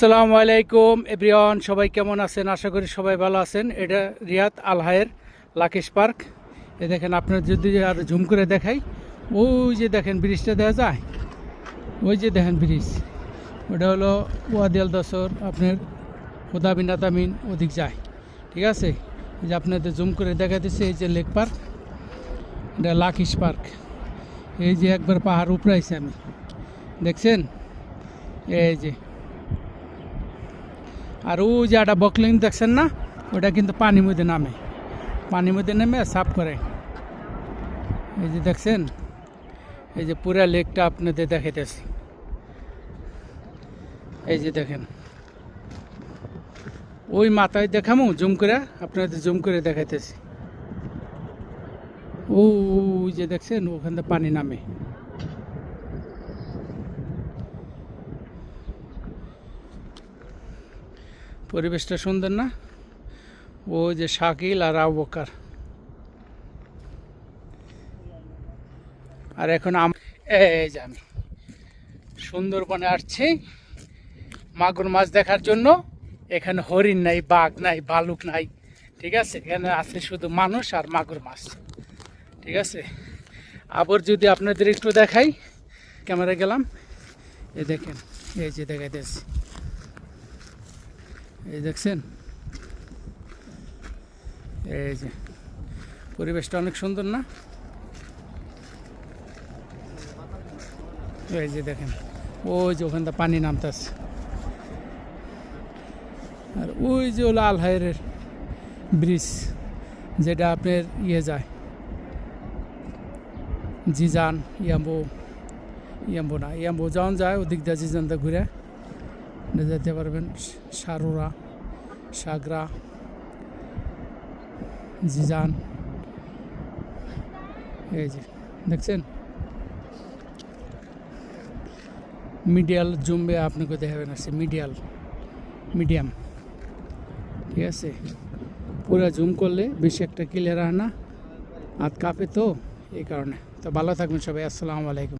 আসসালামু আলাইকুম এভরিওয়ান, সবাই কেমন আছেন? আশা করি সবাই ভালো আছেন। এটা রিয়াদ আল হায়ের লাকিশ পার্ক। এ দেখেন, আপনার যদি আর ঝুম করে দেখাই, ওই যে দেখেন ব্রিজটা দেখা যায়, ওই যে দেখেন ব্রিজ, ওটা হলো ওয়াদি আল দসর, আপনার হুদা বিন আতামিন ওদিক যায়। ঠিক আছে, এই যে আপনাদের জুম করে দেখা দিচ্ছে, এই যে লেক পার্ক, এটা লাকিশ পার্ক। এই যে একবার পাহাড় উপরে আইছি আমি, দেখছেন? এই যে, আর ওই যে একটা বকলিং দেখছেন না, ওটা কিন্তু পানির মধ্যে নামে, পানির মধ্যে নেমে সাফ করে। এই যে দেখছেন, এই যে পুরা লেকটা আপনাদের দেখাইতেছি। এই যে দেখেন, ওই মাথায় দেখামো জুম করে, আপনাদের জুম করে দেখাইতেছি। ওই যে দেখছেন, ওখান থেকে পানি নামে। পরিবেশটা সুন্দর না? ও যে শাকিল আর আবু বকর। আর এখন এই যে আমি সুন্দরবনে আসছি মাগুর মাছ দেখার জন্য। এখানে হরিণ নাই, বাঘ নাই, ভালুক নাই, ঠিক আছে? এখানে আছে শুধু মানুষ আর মাগুর মাছ, ঠিক আছে? আবার যদি আপনাদের একটু দেখাই, ক্যামেরা গেলাম, এই দেখেন, এই যে দেখাইতেছি, এই দেখছেন, এই যে পরিবেশটা অনেক সুন্দর না? এই যে দেখেন, ওই যে ওখানটা পানি নামতেছে, আর ওই যে হলো আল হায়ের ব্রিজ, যেটা আপনার যায় জিজান, ইয়াম্বো না, ইয়াম্বো যখন যায় ওদিক দিয়ে জিজানটা ঘুরে যেতে পারবেন। সারুরা, সাগরা, জিজান, এই যে দেখছেন। মিডিয়াল জুমবে আপনাকে দেখাবেন, আছে মিডিয়াম, ঠিক আছে? পুরো জুম করলে বেশি একটা ক্লিয়ার হয় না, হাত কাঁপে তো, এই কারণে। তো ভালো থাকবেন সবাই, আসসালামু আলাইকুম।